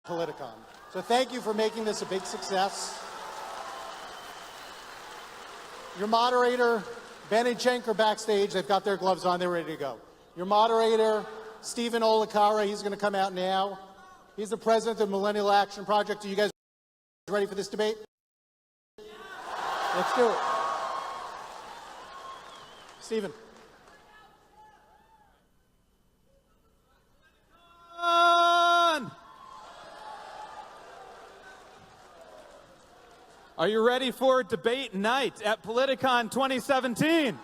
Politicon. So thank you for making this a big success. Your moderator, Ben and Cenk, are backstage. They've got their gloves on. They're ready to go. Your moderator, Stephen Olakara, he's going to come out now. He's the president of the Millennial Action Project. Are you guys ready for this debate? Let's do it. Stephen. Are you ready for debate night at Politicon 2017?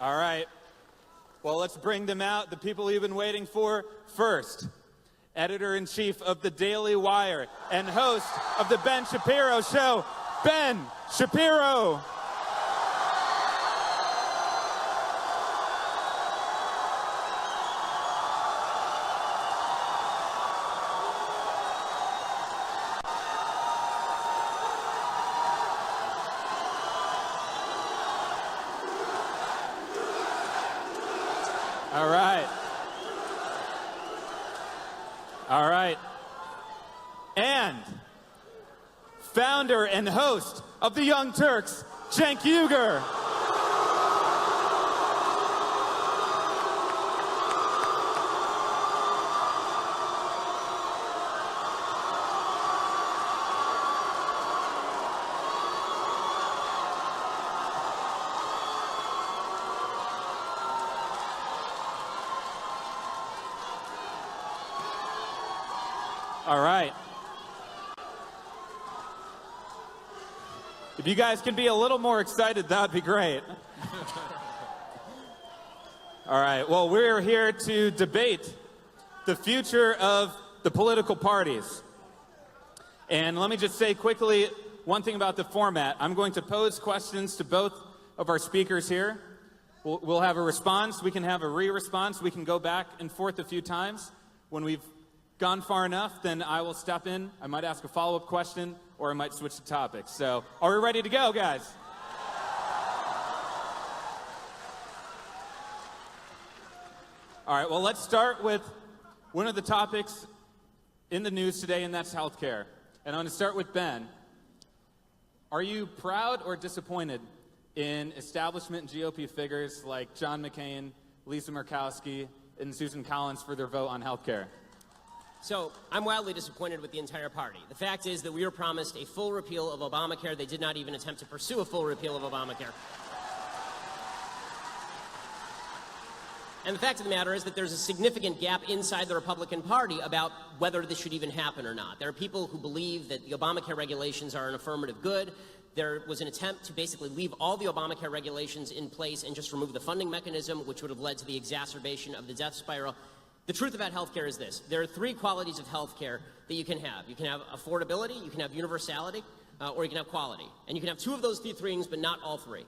All right. Well, let's bring them out, the people you've been waiting for. First, editor-in-chief of the Daily Wire and host of the Ben Shapiro Show, Ben Shapiro. All right. All right. And founder and host of the Young Turks, Cenk Uyur. All right. If you guys can be a little more excited, that'd be great. All right. Well, we're here to debate the future of the political parties. And let me just say quickly one thing about the format. I'm going to pose questions to both of our speakers here. We'll have a response. We can have a re-response. We can go back and forth a few times. When we've gone far enough, then I will step in. I might ask a follow-up question, or I might switch the topics. So, are we ready to go, guys? All right, well, let's start with one of the topics in the news today, and that's healthcare. And I'm going to start with Ben. Are you proud or disappointed in establishment GOP figures like John McCain, Lisa Murkowski, and Susan Collins for their vote on healthcare? So, I'm wildly disappointed with the entire party. The fact is that we were promised a full repeal of Obamacare. They did not even attempt to pursue a full repeal of Obamacare. And the fact of the matter is that there's a significant gap inside the Republican Party about whether this should even happen or not. There are people who believe that the Obamacare regulations are an affirmative good. There was an attempt to basically leave all the Obamacare regulations in place and just remove the funding mechanism, which would have led to the exacerbation of the death spiral. The truth about healthcare is this. There are three qualities of healthcare that you can have. You can have affordability, you can have universality, or you can have quality. And you can have two of those three things, but not all three.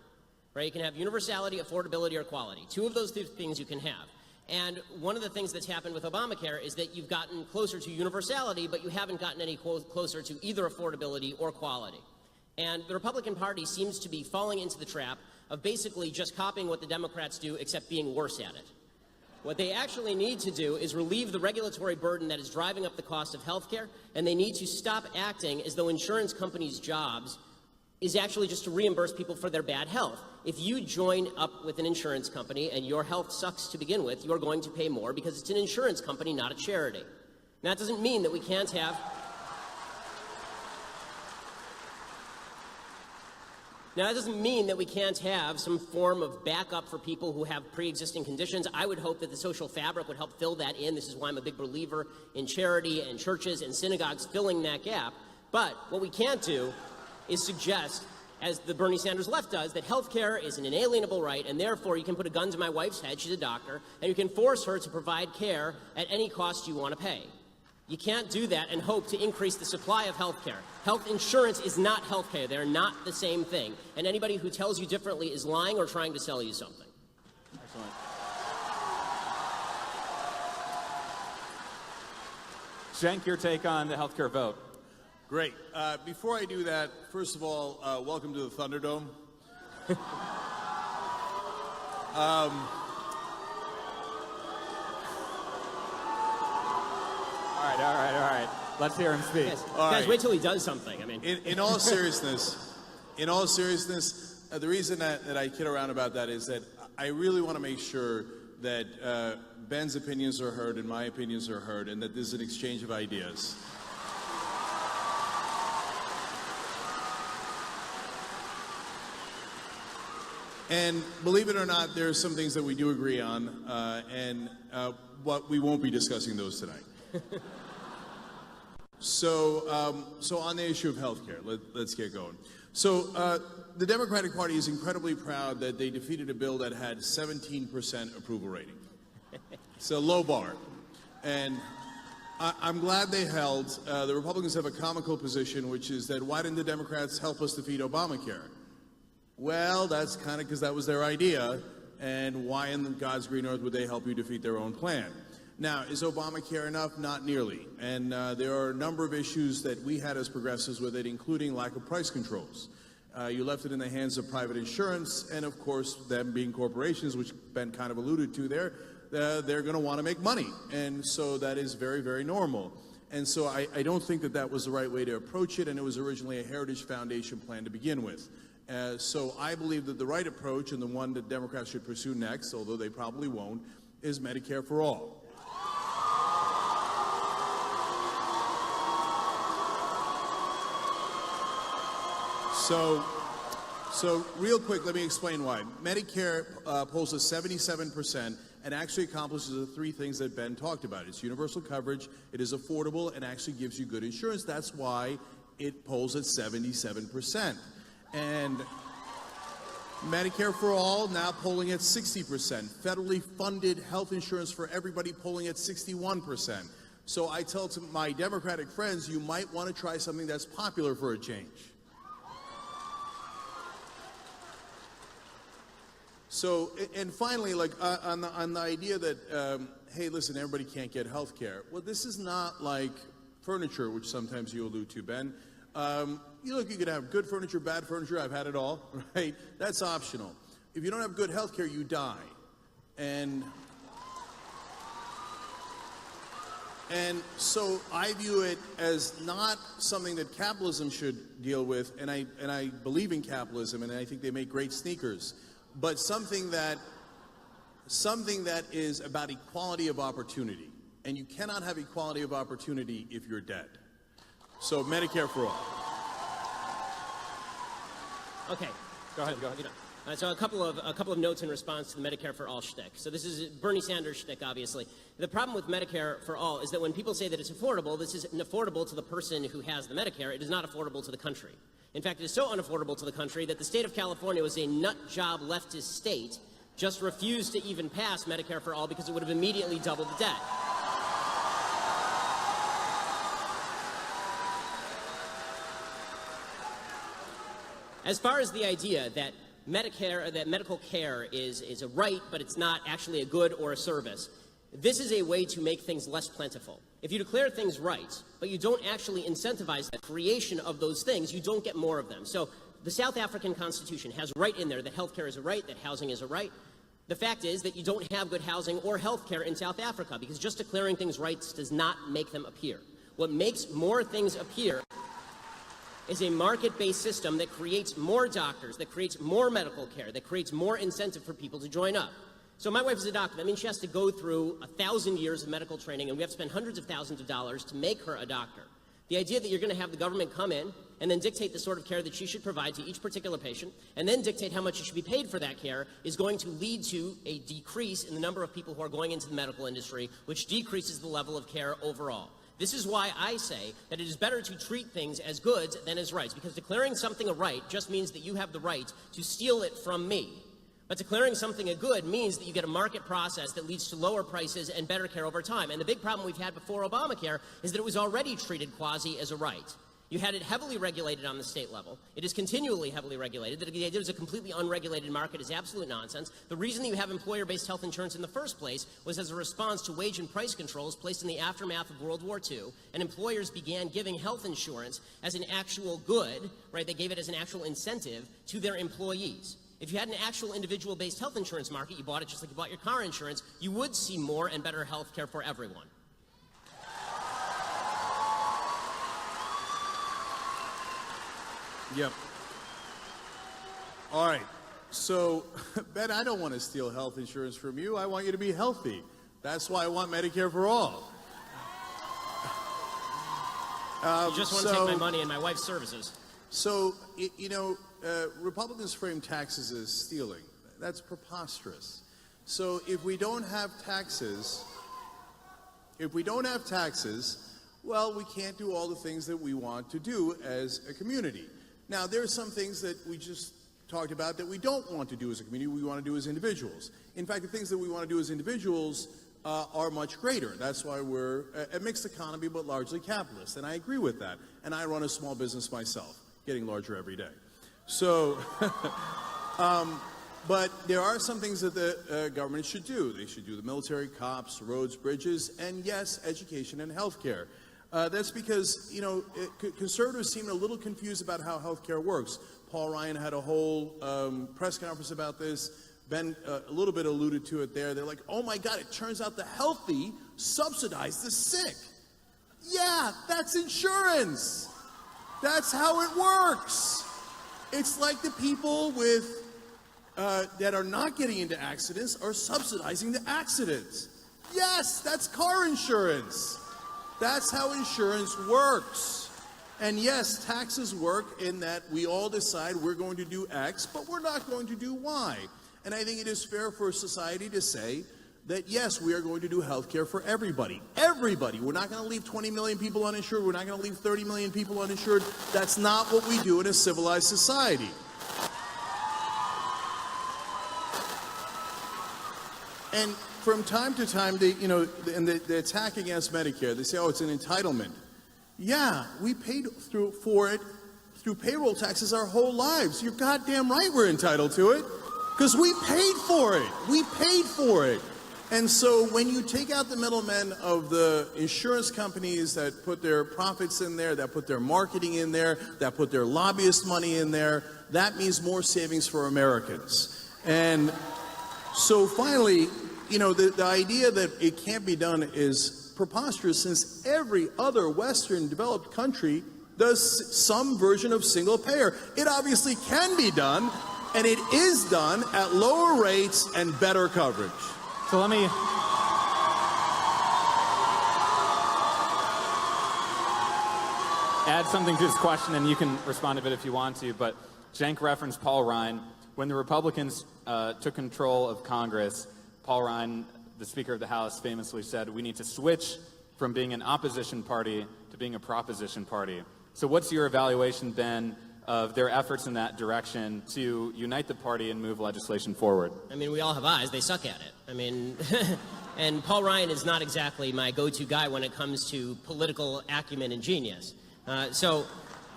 Right? You can have universality, affordability, or quality. Two of those three things you can have. And one of the things that's happened with Obamacare is that you've gotten closer to universality, but you haven't gotten any closer to either affordability or quality. And the Republican Party seems to be falling into the trap of basically just copying what the Democrats do, except being worse at it. What they actually need to do is relieve the regulatory burden that is driving up the cost of health care, and they need to stop acting as though insurance companies' jobs is actually just to reimburse people for their bad health. If you join up with an insurance company and your health sucks to begin with, you're going to pay more because it's an insurance company, not a charity. Now, that doesn't mean that we can't have Now, that doesn't mean that we can't have some form of backup for people who have pre-existing conditions. I would hope that the social fabric would help fill that in. This is why I'm a big believer in charity and churches and synagogues filling that gap. But what we can't do is suggest, as the Bernie Sanders left does, that health care is an inalienable right, and therefore you can put a gun to my wife's head, she's a doctor, and you can force her to provide care at any cost you want to pay. You can't do that and hope to increase the supply of health care. Health insurance is not health care. They're not the same thing. And anybody who tells you differently is lying or trying to sell you something. Excellent. Cenk, your take on the health care vote. Great. Before I do that, first of all, welcome to the Thunderdome. right. Let's hear him speak. Guys, All guys, right. wait till he does something. I mean, In all seriousness, the reason that I kid around about that is that I really want to make sure that Ben's opinions are heard and my opinions are heard, and that there's an exchange of ideas. And believe it or not, there are some things that we do agree on, and what we won't be discussing those tonight. So on the issue of healthcare, let's get going. So the Democratic Party is incredibly proud that they defeated a bill that had 17% approval rating. It's a low bar, and I'm glad they held. The Republicans have a comical position, which is that why didn't the Democrats help us defeat Obamacare? Well, that's kind of because that was their idea, and why in God's green earth would they help you defeat their own plan? Now, is Obamacare enough? Not nearly. And there are a number of issues that we had as progressives with it, including lack of price controls. You left it in the hands of private insurance, and of course, them being corporations, which Ben kind of alluded to there, they're going to want to make money. And so that is very, very normal. And so I don't think that that was the right way to approach it, and it was originally a Heritage Foundation plan to begin with. So I believe that the right approach, and the one that Democrats should pursue next, although they probably won't, is Medicare for all. So real quick, let me explain why. Medicare polls at 77% and actually accomplishes the three things that Ben talked about. It's universal coverage, it is affordable, and actually gives you good insurance. That's why it polls at 77%. And Medicare for all now polling at 60%. Federally funded health insurance for everybody polling at 61%. So I tell to my Democratic friends, you might want to try something that's popular for a change. So, and finally, like on the idea that, hey, listen, everybody can't get health care. Well, this is not like furniture, which sometimes you allude to, Ben. You could have good furniture, bad furniture. I've had it all, right? That's optional. If you don't have good health care, you die. And so I view it as not something that capitalism should deal with, and I believe in capitalism, and I think they make great sneakers, but something that is about equality of opportunity. And you cannot have equality of opportunity if you're dead. So Medicare for all. okay. Go ahead. So a couple of notes in response to the Medicare for all shtick. So this is Bernie Sanders shtick, obviously. The problem with Medicare for all is that when people say that it's affordable, this isn't affordable to the person who has the Medicare. It is not affordable to the country. In fact, it is so unaffordable to the country that the state of California was a nut job leftist state, just refused to even pass Medicare for all because it would have immediately doubled the debt. As far as the idea that medical care is a right, but it's not actually a good or a service, this is a way to make things less plentiful. If you declare things rights, but you don't actually incentivize the creation of those things, you don't get more of them. So the South African Constitution has right in there that healthcare is a right, that housing is a right. The fact is that you don't have good housing or healthcare in South Africa because just declaring things rights does not make them appear. What makes more things appear is a market-based system that creates more doctors, that creates more medical care, that creates more incentive for people to join up. So my wife is a doctor. That means she has to go through 1,000 years of medical training, and we have to spend hundreds of thousands of dollars to make her a doctor. The idea that you're going to have the government come in and then dictate the sort of care that she should provide to each particular patient, and then dictate how much she should be paid for that care, is going to lead to a decrease in the number of people who are going into the medical industry, which decreases the level of care overall. This is why I say that it is better to treat things as goods than as rights, because declaring something a right just means that you have the right to steal it from me. But declaring something a good means that you get a market process that leads to lower prices and better care over time. And the big problem we've had before Obamacare is that it was already treated quasi as a right. You had it heavily regulated on the state level. It is continually heavily regulated. The idea that it's a completely unregulated market is absolute nonsense. The reason that you have employer-based health insurance in the first place was as a response to wage and price controls placed in the aftermath of World War II, and employers began giving health insurance as an actual good, right? They gave it as an actual incentive to their employees. If you had an actual individual-based health insurance market, you bought it just like you bought your car insurance, you would see more and better health care for everyone. Yep. All right. So, Ben, I don't want to steal health insurance from you. I want you to be healthy. That's why I want Medicare for all. You just want to take my money and my wife's services. So, Republicans frame taxes as stealing. That's preposterous. So if we don't have taxes, well, we can't do all the things that we want to do as a community. Now, there are some things that we just talked about that we don't want to do as a community, we want to do as individuals. In fact, the things that we want to do as individuals are much greater. That's why we're a mixed economy, but largely capitalist. And I agree with that. And I run a small business myself, getting larger every day. So, but there are some things that the government should do. They should do the military, cops, roads, bridges, and yes, education and health care. That's because, conservatives seem a little confused about how health care works. Paul Ryan had a whole press conference about this. Ben a little bit alluded to it there. They're like, oh my God, it turns out the healthy subsidize the sick. Yeah, that's insurance. That's how it works. It's like the people with that are not getting into accidents are subsidizing the accidents. Yes, that's car insurance. That's how insurance works. And yes, taxes work in that we all decide we're going to do X, but we're not going to do Y. And I think it is fair for society to say that, yes, we are going to do health care for everybody. Everybody. We're not going to leave 20 million people uninsured. We're not going to leave 30 million people uninsured. That's not what we do in a civilized society. And from time to time, the attack against Medicare, they say, oh, it's an entitlement. Yeah, we paid for it through payroll taxes our whole lives. You're goddamn right we're entitled to it. Because we paid for it. We paid for it. And so when you take out the middlemen of the insurance companies that put their profits in there, that put their marketing in there, that put their lobbyist money in there, that means more savings for Americans. And so finally, the idea that it can't be done is preposterous, since every other Western developed country does some version of single payer. It obviously can be done. And it is done at lower rates and better coverage. So let me add something to this question, and you can respond to it if you want to. But Cenk referenced Paul Ryan. When the Republicans took control of Congress, Paul Ryan, the Speaker of the House, famously said, we need to switch from being an opposition party to being a proposition party. So what's your evaluation, Ben, of their efforts in that direction to unite the party and move legislation forward? I mean, we all have eyes. They suck at it. I mean, and Paul Ryan is not exactly my go-to guy when it comes to political acumen and genius. So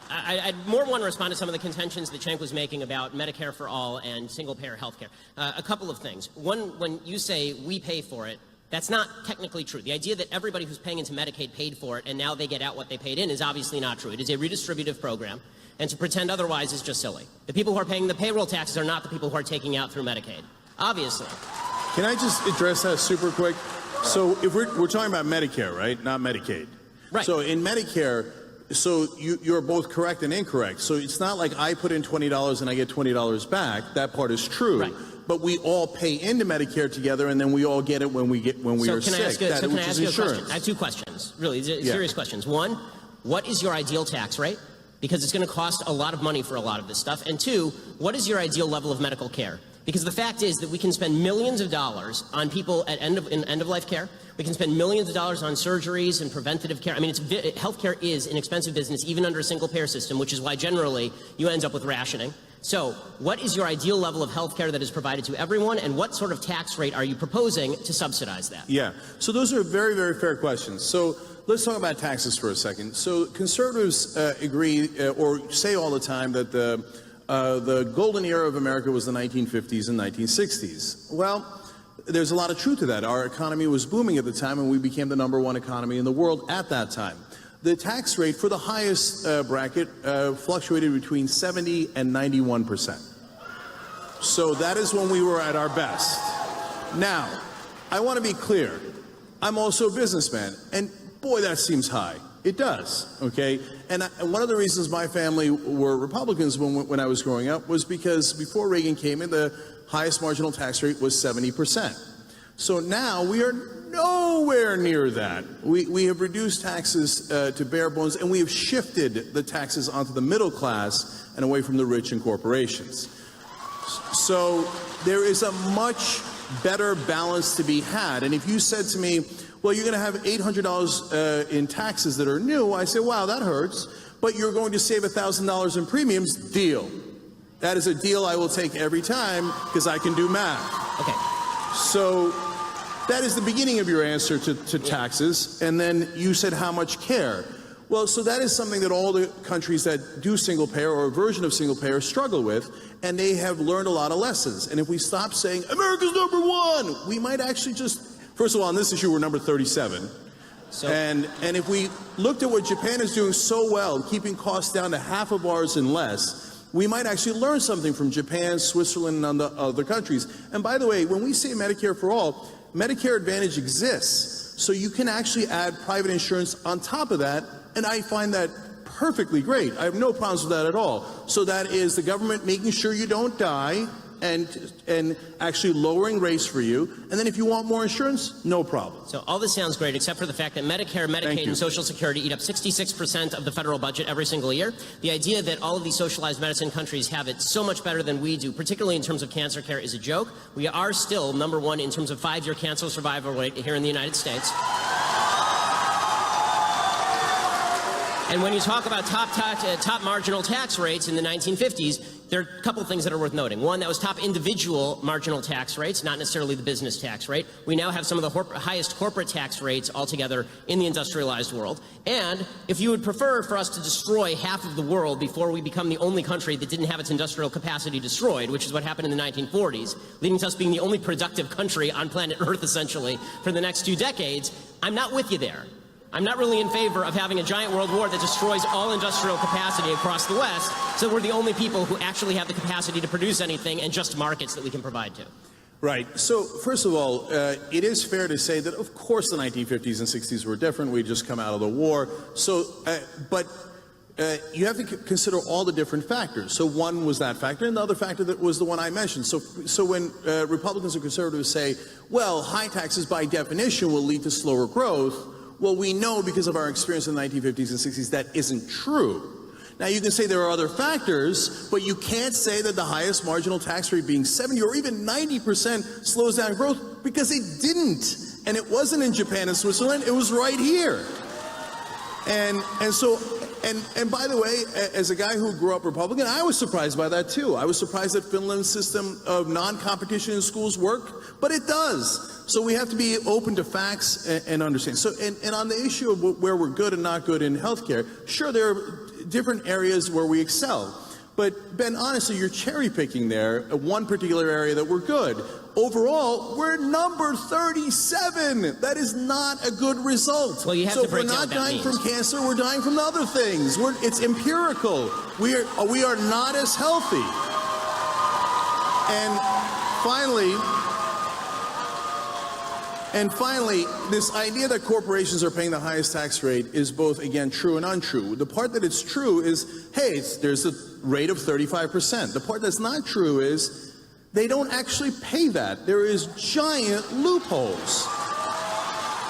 I'd more want to respond to some of the contentions that Cenk was making about Medicare for all and single-payer health care. A couple of things. One, when you say we pay for it, that's not technically true. The idea that everybody who's paying into Medicaid paid for it and now they get out what they paid in is obviously not true. It is a redistributive program. And to pretend otherwise is just silly. The people who are paying the payroll taxes are not the people who are taking out through Medicaid, obviously. Can I just address that super quick? So if we're talking about Medicare, right? Not Medicaid. Right. So in Medicare, so you're both correct and incorrect. So it's not like I put in $20 and I get $20 back. That part is true. Right. But we all pay into Medicare together, and then we all get it when we are sick. So can I ask you a question? I have two questions, really serious questions. One, what is your ideal tax rate? Because it's going to cost a lot of money for a lot of this stuff. And two, what is your ideal level of medical care? Because the fact is that we can spend millions of dollars on people at end-of-life care. We can spend millions of dollars on surgeries and preventative care. I mean, healthcare is an expensive business, even under a single-payer system, which is why generally you end up with rationing. So what is your ideal level of healthcare that is provided to everyone, and what sort of tax rate are you proposing to subsidize that? Yeah, so those are very, very fair questions. So let's talk about taxes for a second. So conservatives agree or say all the time that the golden era of America was the 1950s and 1960s. Well, there's a lot of truth to that. Our economy was booming at the time, and we became the #1 economy in the world at that time. The tax rate for the highest bracket fluctuated between 70 and 91%. So that is when we were at our best. Now, I want to be clear. I'm also a businessman, and boy, that seems high. It does, okay? And one of the reasons my family were Republicans when I was growing up was because before Reagan came in, the highest marginal tax rate was 70%. So now we are nowhere near that. We have reduced taxes to bare bones, and we have shifted the taxes onto the middle class and away from the rich and corporations. So there is a much better balance to be had. And if you said to me, well, you're going to have $800 in taxes that are new, I say, wow, that hurts. But you're going to save $1,000 in premiums, deal. That is a deal I will take every time because I can do math. Okay. So that is the beginning of your answer to taxes. And then you said how much care. Well, so that is something that all the countries that do single payer or a version of single payer struggle with, and they have learned a lot of lessons. And if we stop saying, America's #1, we might actually just, first of all, on this issue, we're number 37. And if we looked at what Japan is doing so well, keeping costs down to half of ours and less, we might actually learn something from Japan, Switzerland, and other countries. And by the way, when we say Medicare for all, Medicare Advantage exists. So you can actually add private insurance on top of that, and I find that perfectly great. I have no problems with that at all. So that is the government making sure you don't die and actually lowering rates for you. And then if you want more insurance, no problem. So all this sounds great, except for the fact that Medicare, Medicaid, and Social Security eat up 66% of the federal budget every single year. The idea that all of these socialized medicine countries have it so much better than we do, particularly in terms of cancer care, is a joke. We are still #1 in terms of 5-year cancer survival rate here in the United States. And when you talk about top marginal tax rates in the 1950s, there are a couple things that are worth noting. One, that was top individual marginal tax rates, not necessarily the business tax rate. We now have some of the highest corporate tax rates altogether in the industrialized world. And if you would prefer for us to destroy half of the world before we become the only country that didn't have its industrial capacity destroyed, which is what happened in the 1940s, leading to us being the only productive country on planet Earth, essentially, for the next 2 decades, I'm not with you there. I'm not really in favor of having a giant world war that destroys all industrial capacity across the West, so we're the only people who actually have the capacity to produce anything and just markets that we can provide to. Right. So, first of all, it is fair to say that, of course, the 1950s and 60s were different. We'd just come out of the war. So, but you have to consider all the different factors. So one was that factor, and the other factor that was the one I mentioned. So when Republicans and conservatives say, well, high taxes by definition will lead to slower growth, well, we know because of our experience in the 1950s and 60s that isn't true. Now, you can say there are other factors, but you can't say that the highest marginal tax rate being 70 or even 90% slows down growth, because it didn't. And it wasn't in Japan and Switzerland, it was right here. And by the way, as a guy who grew up Republican, I was surprised by that too. I was surprised that Finland's system of non-competition in schools worked, but it does. So we have to be open to facts and understand. So, and on the issue of where we're good and not good in healthcare, sure, there are different areas where we excel. But Ben, honestly, you're cherry picking there one particular area that we're good. Overall, we're number 37. That is not a good result. Well, you have so to break if we're down not what that dying means. from cancer, we're dying from other things. It's empirical. We are not as healthy. And finally, this idea that corporations are paying the highest tax rate is both, again, true and untrue. The part that it's true is, hey, there's a rate of 35%. The part that's not true is they don't actually pay that. There is giant loopholes.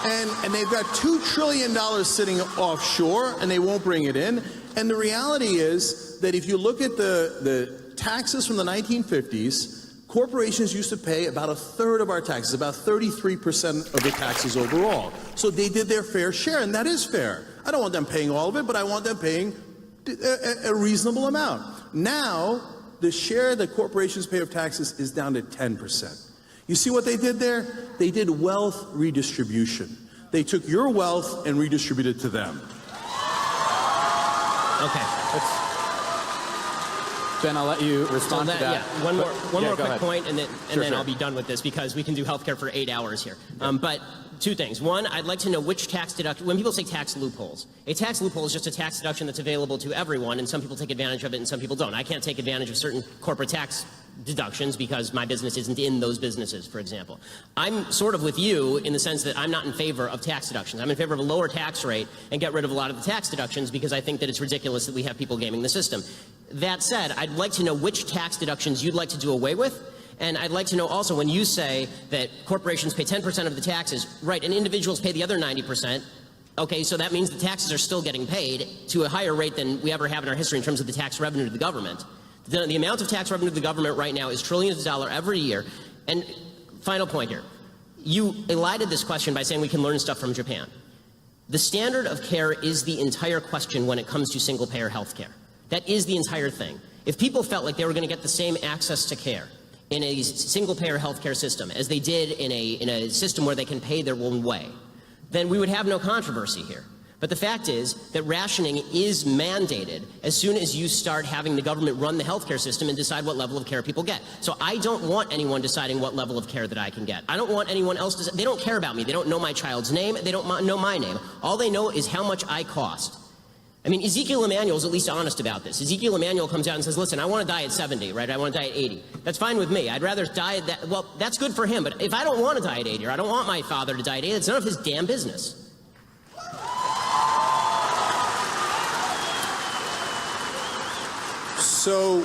And they've got $2 trillion sitting offshore, and they won't bring it in. And the reality is that if you look at the taxes from the 1950s, corporations used to pay about a third of our taxes, about 33% of the taxes overall. So they did their fair share, and that is fair. I don't want them paying all of it, but I want them paying a reasonable amount. Now, the share that corporations pay of taxes is down to 10%. You see what they did there? They did wealth redistribution. They took your wealth and redistributed it to them. Okay. Ben, I'll let you respond to that. Yeah, one more quick point, and then Sure. I'll be done with this, because we can do healthcare for 8 hours here. But two things. One, I'd like to know which tax deduction, when people say tax loopholes, a tax loophole is just a tax deduction that's available to everyone, and some people take advantage of it and some people don't. I can't take advantage of certain corporate tax deductions because my business isn't in those businesses, for example. I'm sort of with you in the sense that I'm not in favor of tax deductions. I'm in favor of a lower tax rate and get rid of a lot of the tax deductions because I think that it's ridiculous that we have people gaming the system. That said, I'd like to know which tax deductions you'd like to do away with. And I'd like to know also, when you say that corporations pay 10% of the taxes, right, and individuals pay the other 90%, okay, so that means the taxes are still getting paid to a higher rate than we ever have in our history in terms of the tax revenue to the government. The amount of tax revenue to the government right now is trillions of dollars every year. And final point here. You elided this question by saying we can learn stuff from Japan. The standard of care is the entire question when it comes to single-payer health care. That is the entire thing. If people felt like they were going to get the same access to care in a single-payer health care system as they did in a system where they can pay their own way, then we would have no controversy here. But the fact is that rationing is mandated as soon as you start having the government run the healthcare system and decide what level of care people get. So I don't want anyone deciding what level of care that I can get. I don't want anyone else to. They don't care about me. They don't know my child's name. They don't know my name. All they know is how much I cost. I mean, Ezekiel Emanuel's at least honest about this. Ezekiel Emanuel comes out and says, listen, I want to die at 70, right? I want to die at 80. That's fine with me. I'd rather die at that. Well, that's good for him. But if I don't want to die at 80, or I don't want my father to die at 80, it's none of his damn business. So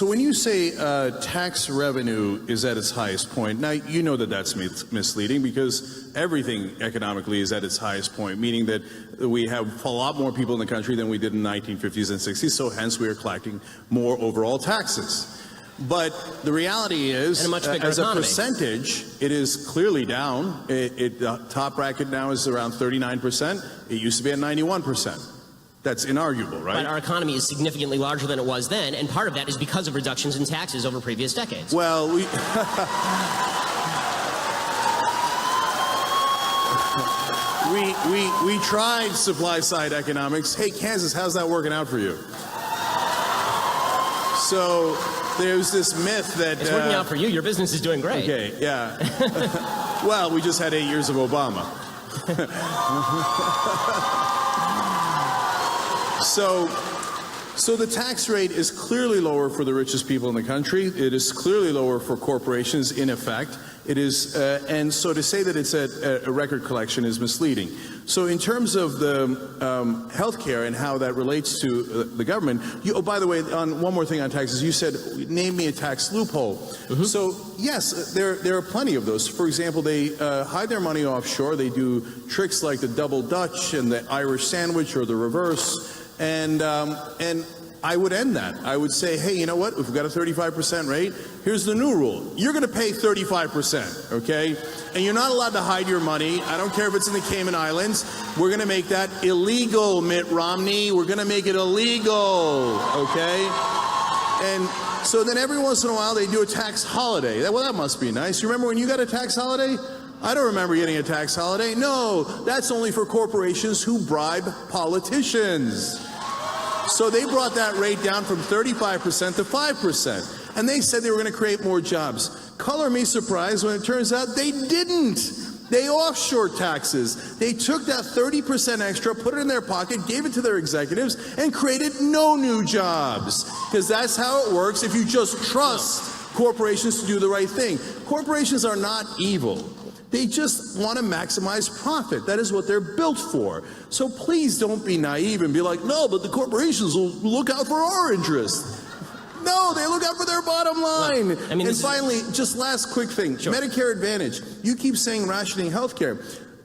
when you say tax revenue is at its highest point, now you know that that's misleading because everything economically is at its highest point, meaning that we have a lot more people in the country than we did in the 1950s and 60s, so hence we are collecting more overall taxes. But the reality is, as a percentage, it is clearly down. The top bracket now is around 39%. It used to be at 91%. That's inarguable, right? But our economy is significantly larger than it was then, and part of that is because of reductions in taxes over previous decades. Well, we tried supply-side economics. Hey, Kansas, how's that working out for you? So there's this myth that... It's working out for you. Your business is doing great. Okay, yeah. Well, we just had 8 years of Obama. So the tax rate is clearly lower for the richest people in the country. It is clearly lower for corporations, in effect. It is, and so to say that it's a record collection is misleading. So in terms of the health care and how that relates to the government, oh, by the way, on one more thing on taxes, you said, name me a tax loophole. Mm-hmm. So yes, there are plenty of those. For example, they hide their money offshore. They do tricks like the double Dutch and the Irish sandwich or the reverse. And I would end that. I would say, hey, you know what? If we've got a 35% rate, here's the new rule. You're going to pay 35%, okay? And you're not allowed to hide your money. I don't care if it's in the Cayman Islands. We're going to make that illegal, Mitt Romney. We're going to make it illegal, okay? And so then every once in a while they do a tax holiday. Well, that must be nice. You remember when you got a tax holiday? I don't remember getting a tax holiday. No, that's only for corporations who bribe politicians. So they brought that rate down from 35% to 5%. And they said they were going to create more jobs. Color me surprised when it turns out they didn't. They offshore taxes. They took that 30% extra, put it in their pocket, gave it to their executives, and created no new jobs. Because that's how it works if you just trust corporations to do the right thing. Corporations are not evil. They just want to maximize profit. That is what they're built for. So please don't be naive and be like, no, but the corporations will look out for our interests. No, they look out for their bottom line. Well, I mean, and finally, just last quick thing, sure. Medicare Advantage. You keep saying rationing health care,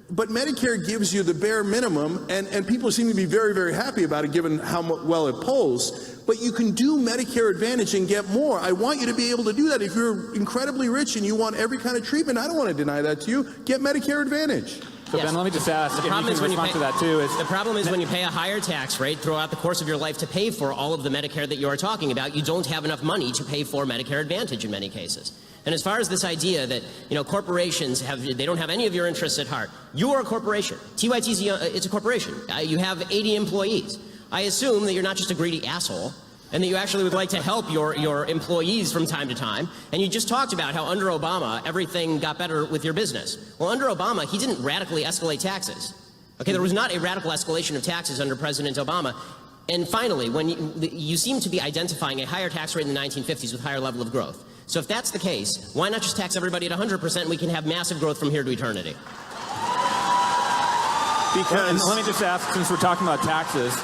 but Medicare gives you the bare minimum, and people seem to be very, very happy about it given how well it polls. But you can do Medicare Advantage and get more. I want you to be able to do that. If you're incredibly rich and you want every kind of treatment, I don't want to deny that to you. Get Medicare Advantage. So yes. Ben, let me just ask if you can respond to that too. The problem is when you pay a higher tax rate throughout the course of your life to pay for all of the Medicare that you are talking about, you don't have enough money to pay for Medicare Advantage in many cases. And as far as this idea that, you know, corporations they don't have any of your interests at heart. You are a corporation. TYT's it's a corporation. You have 80 employees. I assume that you're not just a greedy asshole, and that you actually would like to help your employees from time to time. And you just talked about how under Obama, everything got better with your business. Well, under Obama, he didn't radically escalate taxes. Okay, there was not a radical escalation of taxes under President Obama. And finally, when you seem to be identifying a higher tax rate in the 1950s with higher level of growth. So if that's the case, why not just tax everybody at 100% and we can have massive growth from here to eternity? And let me just ask, since we're talking about taxes,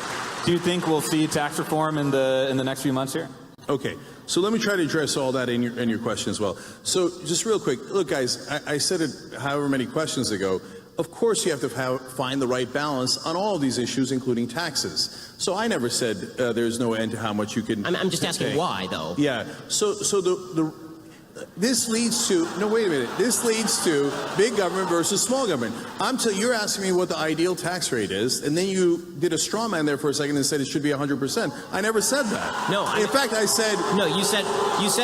do you think we'll see tax reform in the next few months here? Okay, so let me try to address all that in your question as well. So just real quick, look, guys, I said it however many questions ago. Of course, you have to find the right balance on all of these issues, including taxes. So I never said there's no end to how much you can. I'm just asking why, though. Yeah. So this leads to wait a minute. This leads to big government versus small government. You're asking me what the ideal tax rate is, and then you did a straw man there for a second and said it should be 100%. I never said that. No. In fact, I said no. You said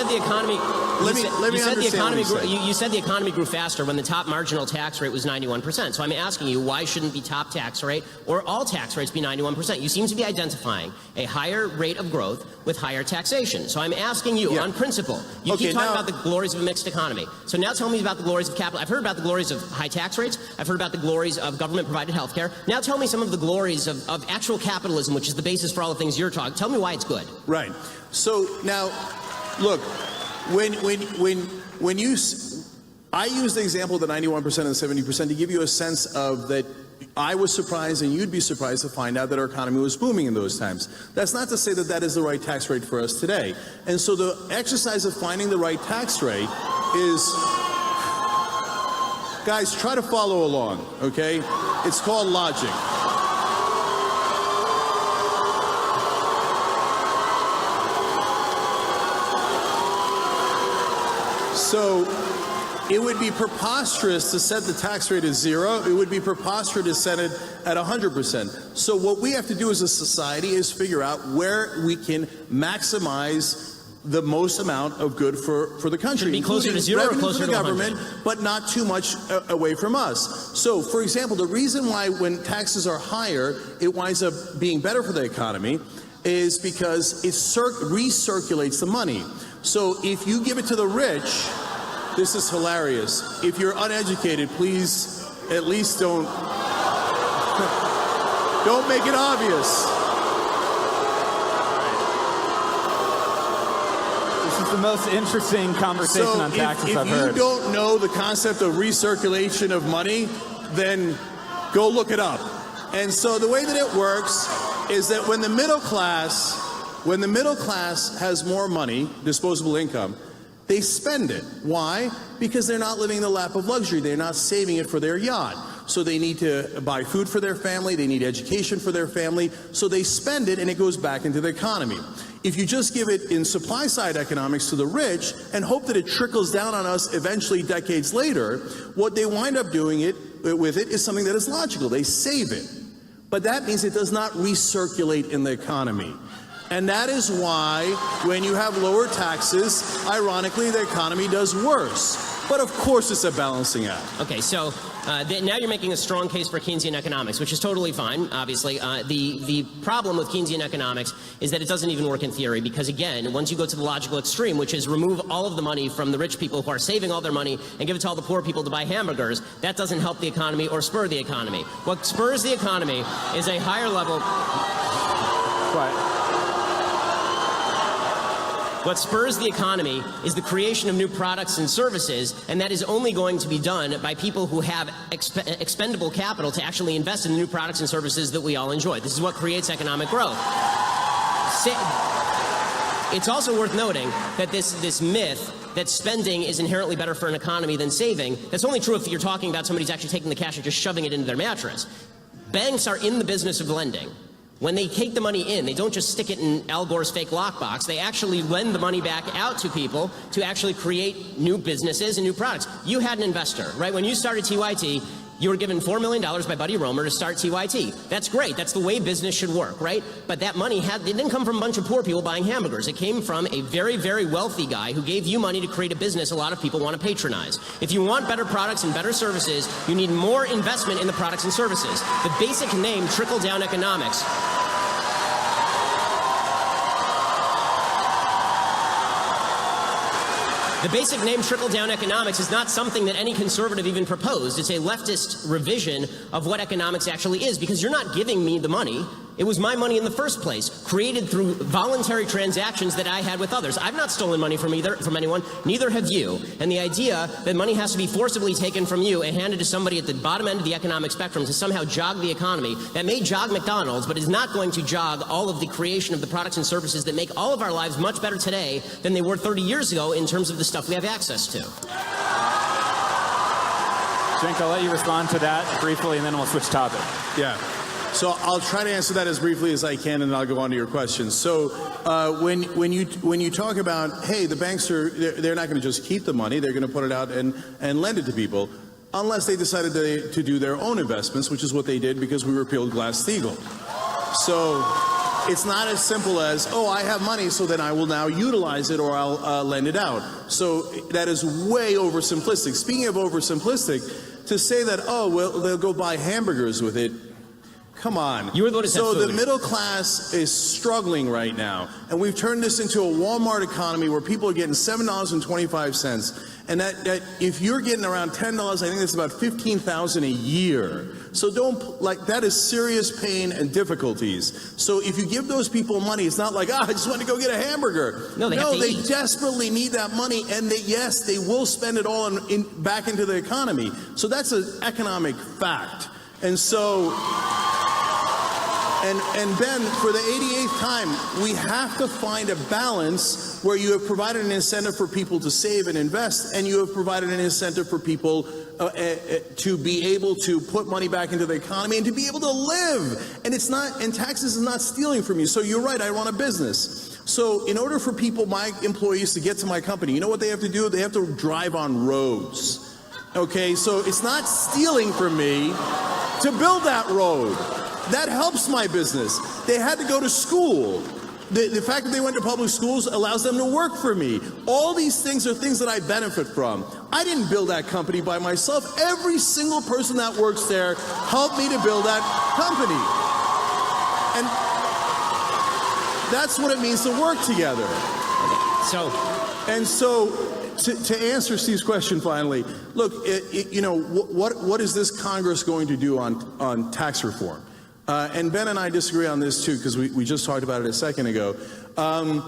the economy. Let me understand what you said the economy grew faster when the top marginal tax rate was 91%. So I'm asking you, why shouldn't the top tax rate or all tax rates be 91%? You seem to be identifying a higher rate of growth with higher taxation. So I'm asking you, on principle, you keep talking about the glories of a mixed economy. So now tell me about the glories of capital. I've heard about the glories of high tax rates. I've heard about the glories of government-provided health care. Now tell me some of the glories of actual capitalism, which is the basis for all the things you're talking. Tell me why it's good. Right. So now, look, when I use the example of the 91% and the 70% to give you a sense of that. I was surprised, and you'd be surprised to find out that our economy was booming in those times. That's not to say that that is the right tax rate for us today. And so the exercise of finding the right tax rate is, guys, try to follow along, okay? It's called logic. So it would be preposterous to set the tax rate at 0. It would be preposterous to set it at 100%. So what we have to do as a society is figure out where we can maximize the most amount of good for the country. Should it be closer to 0 or closer for the to government, 100? but not too much away from us. So, for example, the reason why when taxes are higher, it winds up being better for the economy is because it recirculates the money. So if you give it to the rich, this is hilarious. If you're uneducated, please at least don't make it obvious. This is the most interesting conversation on taxes I've heard. If you don't know the concept of recirculation of money, then go look it up. And so the way that it works is that when the middle class has more money, disposable income, they spend it. Why? Because they're not living the lap of luxury. They're not saving it for their yacht. So they need to buy food for their family. They need education for their family. So they spend it, and it goes back into the economy. If you just give it in supply side economics to the rich and hope that it trickles down on us eventually decades later, what they wind up doing with it is something that is logical. They save it. But that means it does not recirculate in the economy. And that is why when you have lower taxes, ironically, the economy does worse. But of course it's a balancing act. Okay, so now you're making a strong case for Keynesian economics, which is totally fine, obviously. The problem with Keynesian economics is that it doesn't even work in theory because, again, once you go to the logical extreme, which is remove all of the money from the rich people who are saving all their money and give it to all the poor people to buy hamburgers, that doesn't help the economy or spur the economy. What spurs the economy is a higher level... What spurs the economy is the creation of new products and services, and that is only going to be done by people who have expendable capital to actually invest in the new products and services that we all enjoy. This is what creates economic growth. It's also worth noting that this myth that spending is inherently better for an economy than saving, that's only true if you're talking about somebody's actually taking the cash and just shoving it into their mattress. Banks are in the business of lending. When they take the money in, they don't just stick it in Al Gore's fake lockbox. They actually lend the money back out to people to actually create new businesses and new products. You had an investor, right? When you started TYT, you were given $4 million by Buddy Roemer to start TYT. That's great. That's the way business should work, right? But that money it didn't come from a bunch of poor people buying hamburgers. It came from a very, very wealthy guy who gave you money to create a business a lot of people want to patronize. If you want better products and better services, you need more investment in the products and services. The basic name, trickle-down economics. The basic name trickle-down economics is not something that any conservative even proposed. It's a leftist revision of what economics actually is, because you're not giving me the money. It was my money in the first place, created through voluntary transactions that I had with others. I've not stolen money from anyone, neither have you. And the idea that money has to be forcibly taken from you and handed to somebody at the bottom end of the economic spectrum to somehow jog the economy, that may jog McDonald's, but is not going to jog all of the creation of the products and services that make all of our lives much better today than they were 30 years ago in terms of the stuff we have access to. Cenk, I'll let you respond to that briefly, and then we'll switch topic. Yeah. So I'll try to answer that as briefly as I can, and then I'll go on to your questions. So when you talk about, hey, the banks they're not going to just keep the money, they're going to put it out and lend it to people, unless they decided to do their own investments, which is what they did because we repealed Glass-Steagall. So it's not as simple as, oh, I have money, so then I will now utilize it or I'll lend it out. So that is way oversimplistic. Speaking of oversimplistic, to say that, oh, well, they'll go buy hamburgers with it, come on. You were the one who said So food. the middle class is struggling right now, and we've turned this into a Walmart economy where people are getting $7.25, and that if you're getting around $10, I think that's about $15,000 a year. So that is serious pain and difficulties. So if you give those people money, it's not like, I just want to go get a hamburger. No, they have to eat. Desperately need that money, and yes, they will spend it all back into the economy. So that's an economic fact. And so. And Ben, for the 88th time, we have to find a balance where you have provided an incentive for people to save and invest, and you have provided an incentive for people to be able to put money back into the economy and to be able to live. And taxes is not stealing from you. So you're right, I run a business. So in order for my employees to get to my company, you know what they have to do? They have to drive on roads. Okay, so it's not stealing from me to build that road. That helps my business. They had to go to school. The fact that they went to public schools allows them to work for me. All these things are things that I benefit from. I didn't build that company by myself. Every single person that works there helped me to build that company. And that's what it means to work together. So to answer Steve's question finally, look, what is this Congress going to do on tax reform? And Ben and I disagree on this too, because we just talked about it a second ago. And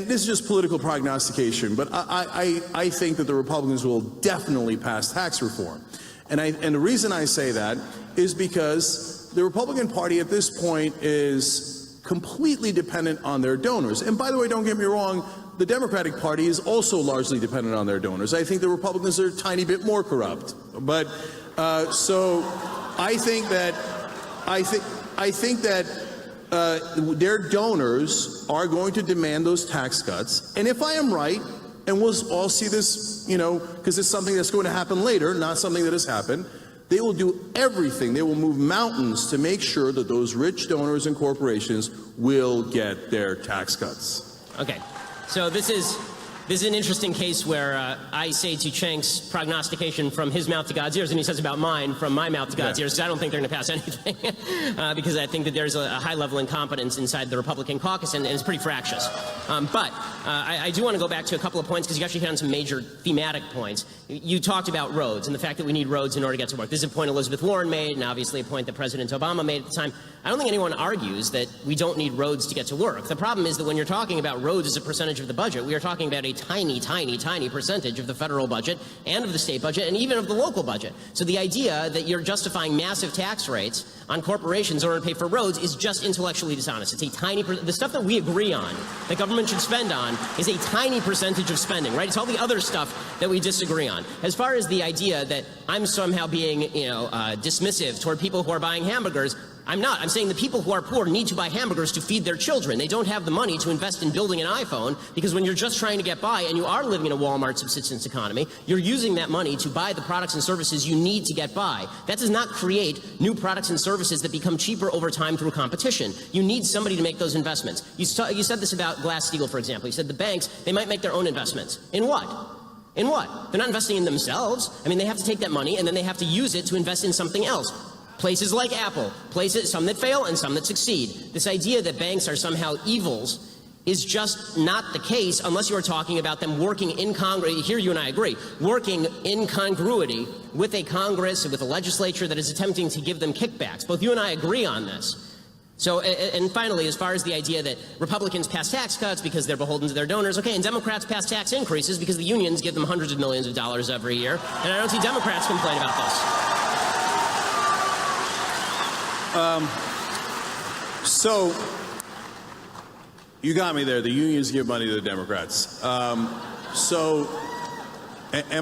this is just political prognostication, but I think that the Republicans will definitely pass tax reform. And the reason I say that is because the Republican Party at this point is completely dependent on their donors. And by the way, don't get me wrong, the Democratic Party is also largely dependent on their donors. I think the Republicans are a tiny bit more corrupt. But so I think that their donors are going to demand those tax cuts. And if I am right, and we'll all see this, because it's something that's going to happen later, not something that has happened, they will do everything. They will move mountains to make sure that those rich donors and corporations will get their tax cuts. Okay, so this is an interesting case where I say to Cenk's prognostication from his mouth to God's ears, and he says about mine from my mouth to God's ears, because I don't think they're going to pass anything, because I think that there's a high-level incompetence inside the Republican caucus, and it's pretty fractious. But I do want to go back to a couple of points, because you actually hit on some major thematic points. You talked about roads and the fact that we need roads in order to get to work. This is a point Elizabeth Warren made, and obviously a point that President Obama made at the time. I don't think anyone argues that we don't need roads to get to work. The problem is that when you're talking about roads as a percentage of the budget, we are talking about a tiny, tiny, tiny percentage of the federal budget and of the state budget and even of the local budget. So the idea that you're justifying massive tax rates on corporations in order to pay for roads is just intellectually dishonest. It's a tiny the stuff that we agree on, that government should spend on, is a tiny percentage of spending, right? It's all the other stuff that we disagree on. As far as the idea that I'm somehow being, dismissive toward people who are buying hamburgers, I'm not. I'm saying the people who are poor need to buy hamburgers to feed their children. They don't have the money to invest in building an iPhone, because when you're just trying to get by and you are living in a Walmart subsistence economy, you're using that money to buy the products and services you need to get by. That does not create new products and services that become cheaper over time through competition. You need somebody to make those investments. You said this about Glass-Steagall, for example. You said the banks, they might make their own investments. In what? In what? They're not investing in themselves. I mean, they have to take that money and then they have to use it to invest in something else. Places like Apple, some that fail and some that succeed. This idea that banks are somehow evils is just not the case unless you are talking about them working in Congress. Here you and I agree, working in congruity with a Congress and with a legislature that is attempting to give them kickbacks. Both you and I agree on this. So, and finally, as far as the idea that Republicans pass tax cuts because they're beholden to their donors, okay, and Democrats pass tax increases because the unions give them hundreds of millions of dollars every year, and I don't see Democrats complain about this. So, you got me there. The unions give money to the Democrats. Am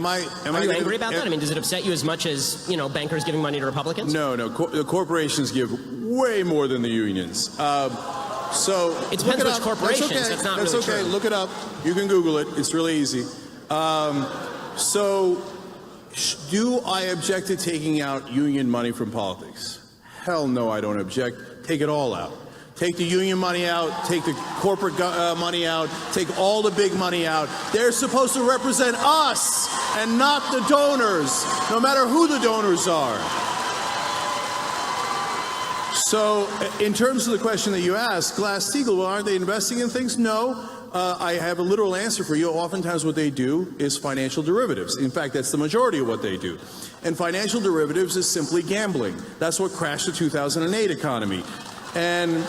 I angry about that? I mean, does it upset you as much as, you know, bankers giving money to Republicans? No. The corporations give way more than the unions. So it depends which corporations. That's okay. That's not That's really okay. true. Look it up. You can Google it. It's really easy. Do I object to taking out union money from politics? Hell no, I don't object. Take it all out. Take the union money out, take the corporate money out, take all the big money out. They're supposed to represent us and not the donors, no matter who the donors are. So, in terms of the question that you asked, Glass-Steagall, well, aren't they investing in things? No. I have a literal answer for you. Oftentimes what they do is financial derivatives. In fact, that's the majority of what they do. And financial derivatives is simply gambling. That's what crashed the 2008 economy. And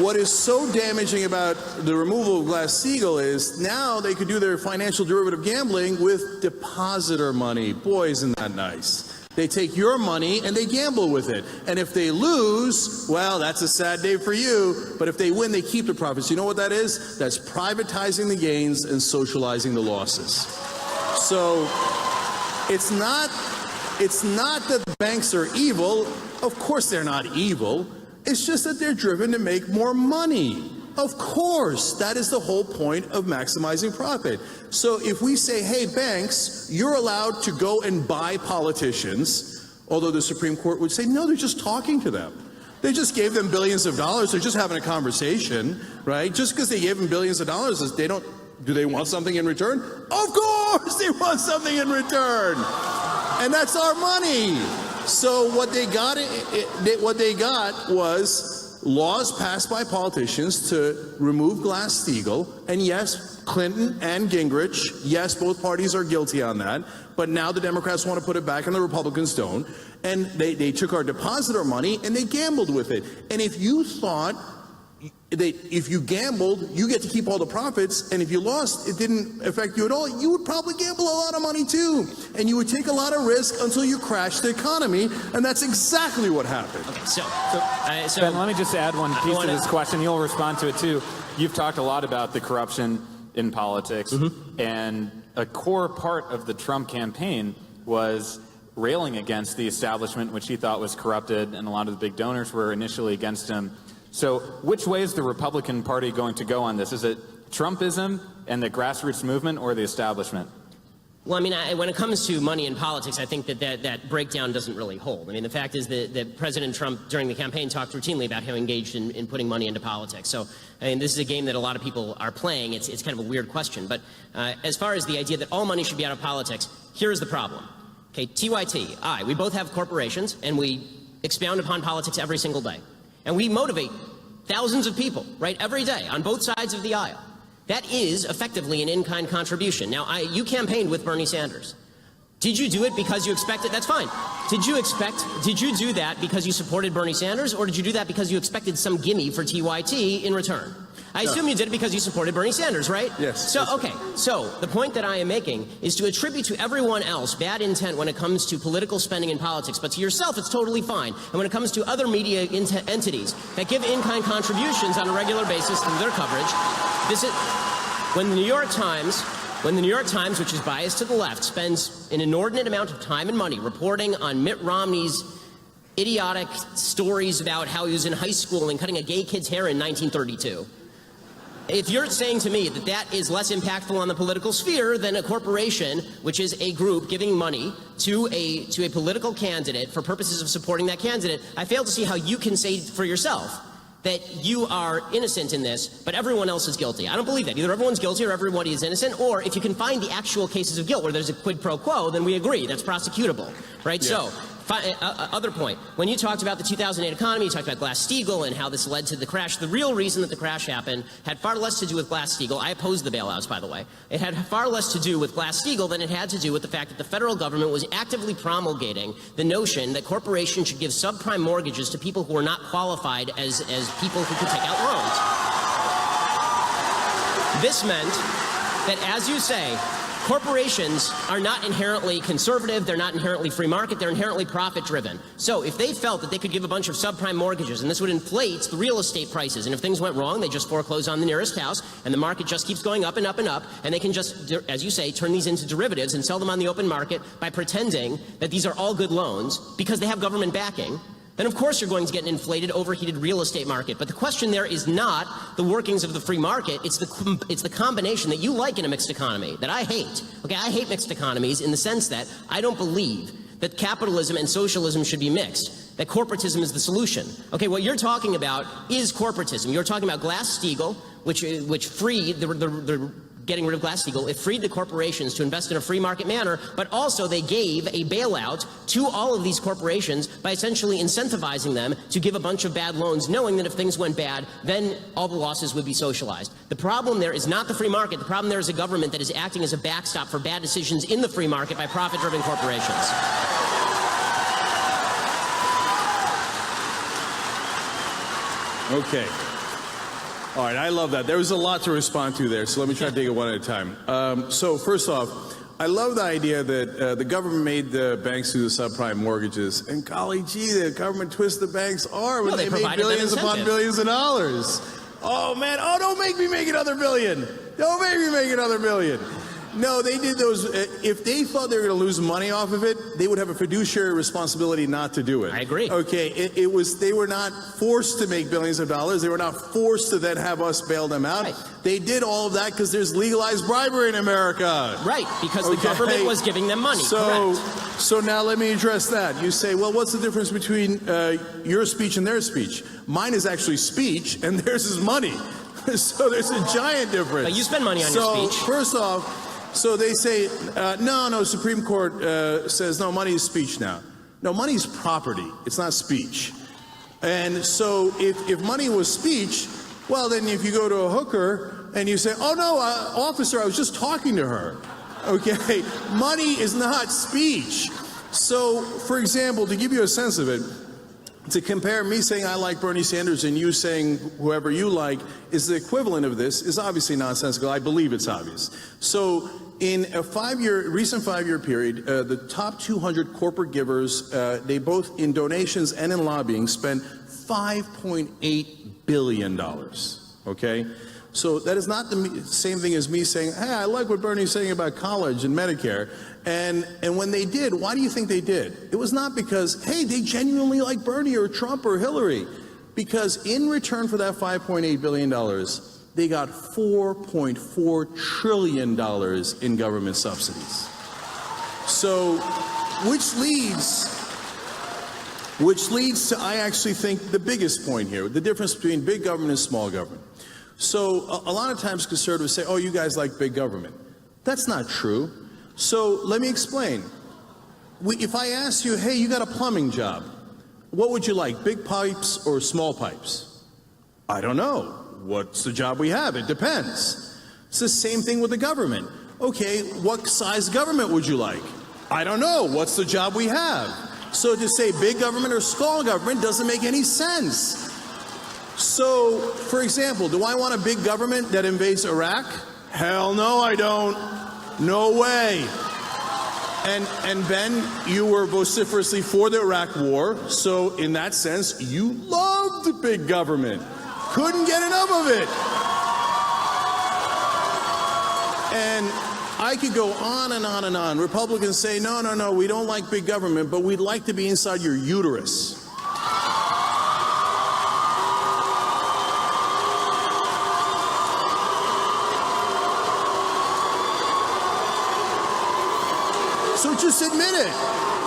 what is so damaging about the removal of Glass-Steagall is now they could do their financial derivative gambling with depositor money. Boy, isn't that nice. They take your money and they gamble with it. And if they lose, well, that's a sad day for you. But if they win, they keep the profits. You know what that is? That's privatizing the gains and socializing the losses. So it's not that the banks are evil. Of course they're not evil. It's just that they're driven to make more money. Of course, that is the whole point of maximizing profit. So if we say, hey, banks, you're allowed to go and buy politicians, although the Supreme Court would say, no, they're just talking to them. They just gave them billions of dollars. They're just having a conversation, right? Just because they gave them billions of dollars, do they want something in return? Of course they want something in return. And that's our money. So what they got was laws passed by politicians to remove Glass-Steagall, and yes, Clinton and Gingrich, yes, both parties are guilty on that, but now the Democrats want to put it back and the Republicans don't, and they took our depositor money and they gambled with it. And if you thought if you gambled, you get to keep all the profits, and if you lost, it didn't affect you at all, you would probably gamble a lot of money too. And you would take a lot of risk until you crash the economy, and that's exactly what happened. Okay, so Ben, let me just add one piece to this question. You'll respond to it too. You've talked a lot about the corruption in politics, and a core part of the Trump campaign was railing against the establishment, which he thought was corrupted, and a lot of the big donors were initially against him. So which way is the Republican Party going to go on this? Is it Trumpism and the grassroots movement, or the establishment? Well, I mean, when it comes to money in politics, I think that breakdown doesn't really hold. I mean, the fact is that President Trump, during the campaign, talked routinely about how engaged in putting money into politics. So, I mean, this is a game that a lot of people are playing. It's kind of a weird question. But as far as the idea that all money should be out of politics, here's the problem. Okay, TYT, we both have corporations, and we expound upon politics every single day. And we motivate thousands of people, right, every day on both sides of the aisle. That is effectively an in-kind contribution. Now, you campaigned with Bernie Sanders. Did you do it because you expected? That's fine. Did you do that because you supported Bernie Sanders, or did you do that because you expected some gimme for TYT in return? I assume you did it because you supported Bernie Sanders, right? Yes. So, okay. So, the point that I am making is to attribute to everyone else bad intent when it comes to political spending in politics, but to yourself, it's totally fine. And when it comes to other media entities that give in-kind contributions on a regular basis through their coverage, this is when the New York Times, which is biased to the left, spends an inordinate amount of time and money reporting on Mitt Romney's idiotic stories about how he was in high school and cutting a gay kid's hair in 1932. If you're saying to me that that is less impactful on the political sphere than a corporation, which is a group giving money to a political candidate for purposes of supporting that candidate, I fail to see how you can say for yourself that you are innocent in this, but everyone else is guilty. I don't believe that. Either everyone's guilty or everybody is innocent, or if you can find the actual cases of guilt where there's a quid pro quo, then we agree. That's prosecutable, right? Yes. So, Other point. When you talked about the 2008 economy, you talked about Glass-Steagall and how this led to the crash. The real reason that the crash happened had far less to do with Glass-Steagall. I opposed the bailouts, by the way. It had far less to do with Glass-Steagall than it had to do with the fact that the federal government was actively promulgating the notion that corporations should give subprime mortgages to people who are not qualified as people who could take out loans. This meant that, as you say, corporations are not inherently conservative, they're not inherently free market, they're inherently profit-driven. So if they felt that they could give a bunch of subprime mortgages and this would inflate the real estate prices, and if things went wrong, they just foreclose on the nearest house, and the market just keeps going up and up and up, and they can just, as you say, turn these into derivatives and sell them on the open market by pretending that these are all good loans because they have government backing, then of course you're going to get an inflated, overheated real estate market. But the question there is not the workings of the free market, it's the combination that you like in a mixed economy, that I hate. Okay, I hate mixed economies in the sense that I don't believe that capitalism and socialism should be mixed, that corporatism is the solution. Okay, what you're talking about is corporatism. You're talking about Glass-Steagall, which freed the getting rid of Glass-Steagall. It freed the corporations to invest in a free market manner, but also they gave a bailout to all of these corporations by essentially incentivizing them to give a bunch of bad loans, knowing that if things went bad, then all the losses would be socialized. The problem there is not the free market. The problem there is a government that is acting as a backstop for bad decisions in the free market by profit-driven corporations. Okay. All right, I love that. There was a lot to respond to there, so let me try to take it one at a time. So first off, I love the idea that the government made the banks do the subprime mortgages, and golly gee, the government twisted the bank's arm, and they made billions upon billions of dollars. Oh man, oh don't make me make another billion. Don't make me make another billion. No, they did those. If they thought they were going to lose money off of it, they would have a fiduciary responsibility not to do it. I agree. Okay, it was. They were not forced to make billions of dollars. They were not forced to then have us bail them out. Right. They did all of that because there's legalized bribery in America. Right, because the government was giving them money. Correct. So now let me address that. You say, well, what's the difference between your speech and their speech? Mine is actually speech, and theirs is money. So there's a giant difference. But you spend money on your speech. First off. So they say, no, Supreme Court says, no, money is speech now. No, money is property. It's not speech. And so if money was speech, well, then if you go to a hooker and you say, oh, no, officer, I was just talking to her. Okay, money is not speech. So, for example, to give you a sense of it, to compare me saying I like Bernie Sanders and you saying whoever you like is the equivalent of this is obviously nonsensical. I believe it's obvious. So in a recent five-year period, the top 200 corporate givers, they both in donations and in lobbying spent $5.8 billion. Okay? So that is not the same thing as me saying, hey, I like what Bernie's saying about college and Medicare. And when they did, why do you think they did? It was not because, hey, they genuinely like Bernie or Trump or Hillary. Because in return for that $5.8 billion, they got $4.4 trillion in government subsidies. So, which leads to, I actually think, the biggest point here, the difference between big government and small government. So a lot of times conservatives say, oh, you guys like big government. That's not true. So let me explain. If I ask you, hey, you got a plumbing job, what would you like, big pipes or small pipes? I don't know. What's the job we have? It depends. It's the same thing with the government. Okay, what size government would you like? I don't know. What's the job we have? So to say big government or small government doesn't make any sense. So, for example, do I want a big government that invades Iraq? Hell no, I don't. No way. And Ben, you were vociferously for the Iraq war, so in that sense, you loved big government. Couldn't get enough of it. And I could go on and on and on. Republicans say, no, no, no, we don't like big government, but we'd like to be inside your uterus. So just admit it.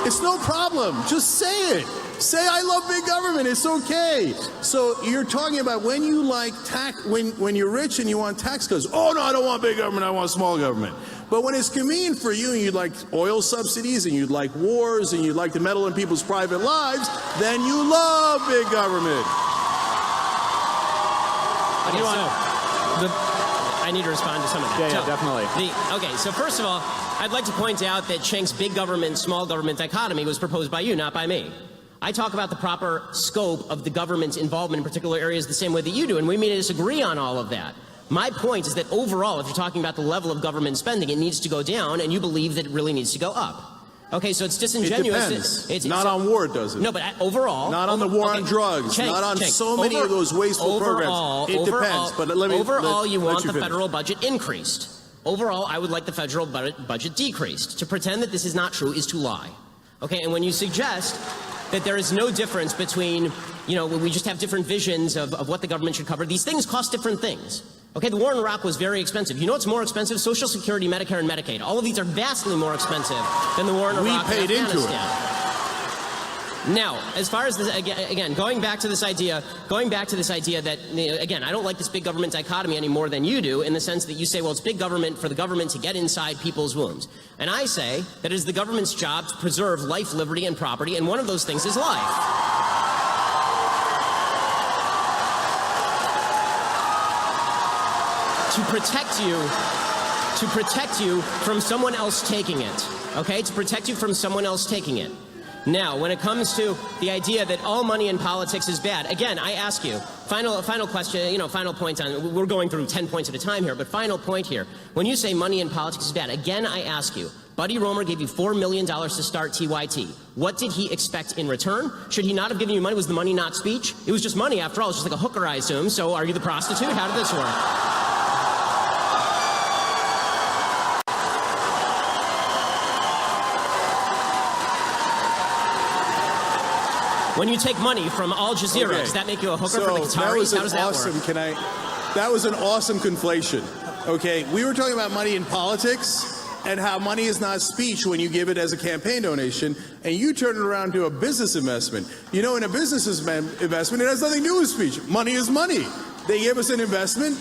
It's no problem. Just say it. Say, I love big government. It's okay. So you're talking about when you like tax, when you're rich and you want tax cuts. Oh, no, I don't want big government. I want small government. But when it's convenient for you and you'd like oil subsidies and you'd like wars and you'd like to meddle in people's private lives, then you love big government. Okay, I need to respond to some of that. Yeah, definitely. Okay, so first of all, I'd like to point out that Cenk's big government, small government dichotomy was proposed by you, not by me. I talk about the proper scope of the government's involvement in particular areas the same way that you do, and we may disagree on all of that. My point is that overall, if you're talking about the level of government spending, it needs to go down, and you believe that it really needs to go up. Okay, so it's disingenuous. It depends. It's not on war, does it? No, but overall. Not on the war on drugs. Cenk, not on so many of those wasteful programs. It depends. But let me. Overall, you want the finish. federal budget increased. Overall, I would like the federal budget decreased. To pretend that this is not true is to lie. Okay, and when you suggest that there is no difference between, we just have different visions of what the government should cover, these things cost different things. Okay, the war in Iraq was very expensive. You know what's more expensive? Social Security, Medicare, and Medicaid. All of these are vastly more expensive than the war in Iraq and Afghanistan. We paid into it. Now, as far as this, again, going back to this idea that, again, I don't like this big government dichotomy any more than you do, in the sense that you say, well, it's big government for the government to get inside people's wombs. And I say that it is the government's job to preserve life, liberty, and property, and one of those things is life. To protect you from someone else taking it. Okay, to protect you from someone else taking it. Now, when it comes to the idea that all money in politics is bad, again, I ask you, final question, final point on, we're going through 10 points at a time here, but final point here. When you say money in politics is bad, again, I ask you, Buddy Roemer gave you $4 million to start TYT. What did he expect in return? Should he not have given you money? Was the money not speech? It was just money, after all. It's just like a hooker, I assume. So are you the prostitute? How did this work? When you take money from Al Jazeera, does that make you a hooker for the Qataris? How does that work? That was an awesome conflation. Okay, we were talking about money in politics and how money is not speech when you give it as a campaign donation, and you turn it around to a business investment. In a business investment, it has nothing to do with speech. Money is money. They gave us an investment,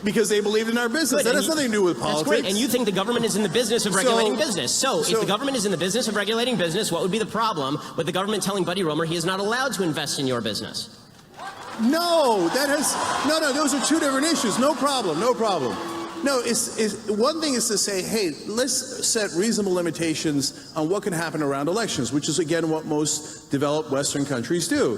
because they believed in our business. That has nothing to do with politics. That's great. And you think the government is in the business of regulating business. So if the government is in the business of regulating business, what would be the problem with the government telling Buddy Roemer he is not allowed to invest in your business? No, those are two different issues. No problem. No, one thing is to say, hey, let's set reasonable limitations on what can happen around elections, which is, again, what most developed Western countries do.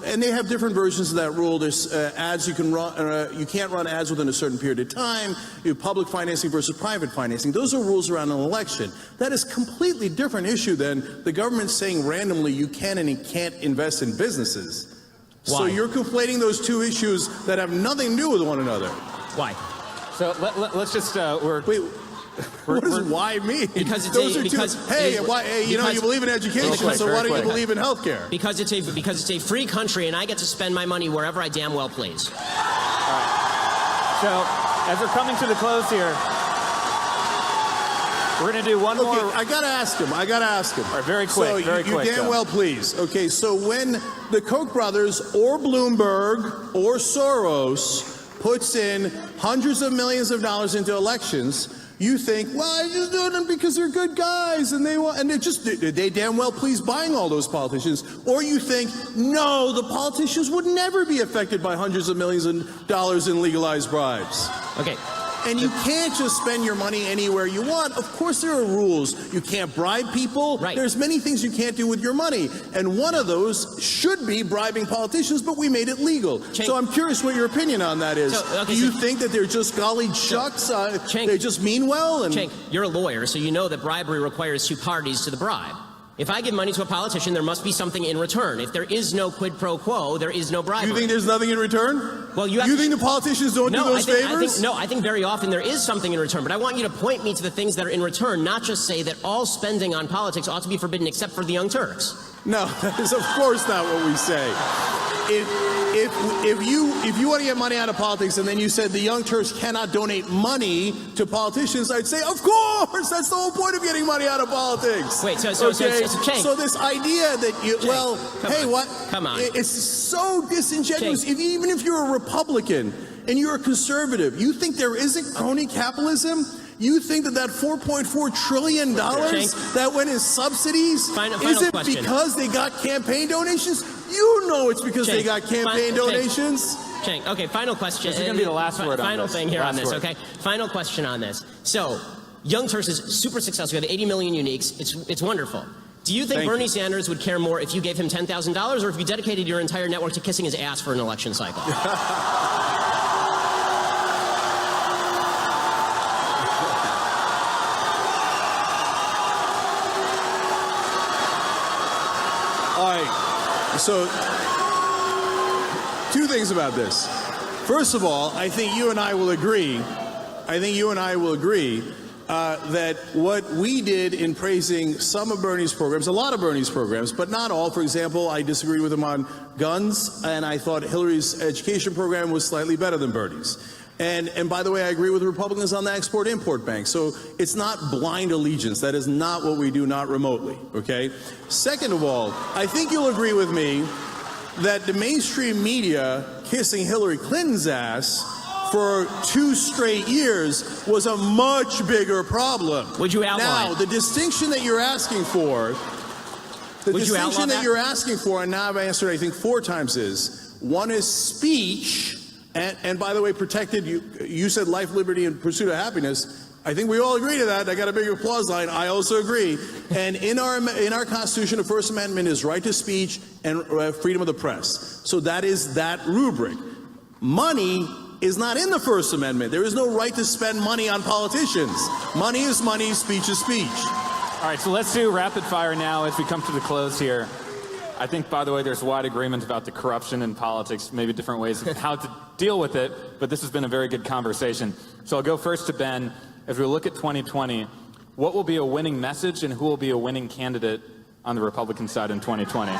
And they have different versions of that rule. There's ads you can run, you can't run ads within a certain period of time, you have public financing versus private financing. Those are rules around an election. That is a completely different issue than the government saying randomly you can and you can't invest in businesses. Why? So you're conflating those two issues that have nothing to do with one another. Why? So let's just what does why mean? Because it's you believe in education, so why don't you believe in healthcare? Because it's a free country, and I get to spend my money wherever I damn well please. All right. So as we're coming to the close here, we're going to do one more. I got to ask him. All right, very quick. You damn well please. Okay, so when the Koch brothers or Bloomberg or Soros puts in hundreds of millions of dollars into elections, you think, well, I just do them because they're good guys and they damn well please buying all those politicians. Or you think, no, the politicians would never be affected by hundreds of millions of dollars in legalized bribes. Okay. And you can't just spend your money anywhere you want. Of course there are rules. You can't bribe people. Right. There's many things you can't do with your money. And one of those should be bribing politicians, but we made it legal. Cenk. So I'm curious what your opinion on that is. Do you think that they're just golly shucks, they just mean well? And Cenk, you're a lawyer, so you know that bribery requires two parties to the bribe. If I give money to a politician, there must be something in return. If there is no quid pro quo, there is no bribery. You think there's nothing in return? Well, you think the politicians don't do those favors? I think very often there is something in return, but I want you to point me to the things that are in return, not just say that all spending on politics ought to be forbidden except for the Young Turks. No, that is of course not what we say. If you want to get money out of politics and then you said the Young Turks cannot donate money to politicians, I'd say, of course, that's the whole point of getting money out of politics. Wait, so so this idea that Come on. It's so disingenuous. Even if you're a Republican and you're a conservative, you think there isn't crony capitalism? You think that $4.4 trillion that went in subsidies, Final is it question. because they got campaign donations? You know it's because they got campaign donations. Cenk, okay, final question. This is going to be the last word on Final this. thing here on Last this, word. okay? Final question on this. So, Young Turks is super successful. We have 80 million uniques. It's wonderful. Do you think Bernie Sanders would care more if you gave him $10,000 or if you dedicated your entire network to kissing his ass for an election cycle? All right. So, two things about this. First of all, I think you and I will agree. That what we did in praising some of Bernie's programs, a lot of Bernie's programs, but not all. For example, I disagreed with him on guns, and I thought Hillary's education program was slightly better than Bernie's. And by the way, I agree with Republicans on the Export-Import Bank. So it's not blind allegiance. That is not what we do, not remotely, okay? Second of all, I think you'll agree with me that the mainstream media kissing Hillary Clinton's ass for 2 straight years was a much bigger problem. Would you outline? Now, the distinction that you're asking for, and now I've answered, I think, 4 times is, one is speech, and by the way, protected, you said life, liberty, and pursuit of happiness. I think we all agree to that. I got a big applause line. I also agree. And in our Constitution, the First Amendment is right to speech and freedom of the press. So that is that rubric. Money is not in the First Amendment. There is no right to spend money on politicians. Money is money, speech is speech. All right, so let's do rapid fire now as we come to the close here. I think, by the way, there's wide agreement about the corruption in politics, maybe different ways of how to deal with it, but this has been a very good conversation. So I'll go first to Ben. As we look at 2020, what will be a winning message and who will be a winning candidate on the Republican side in 2020?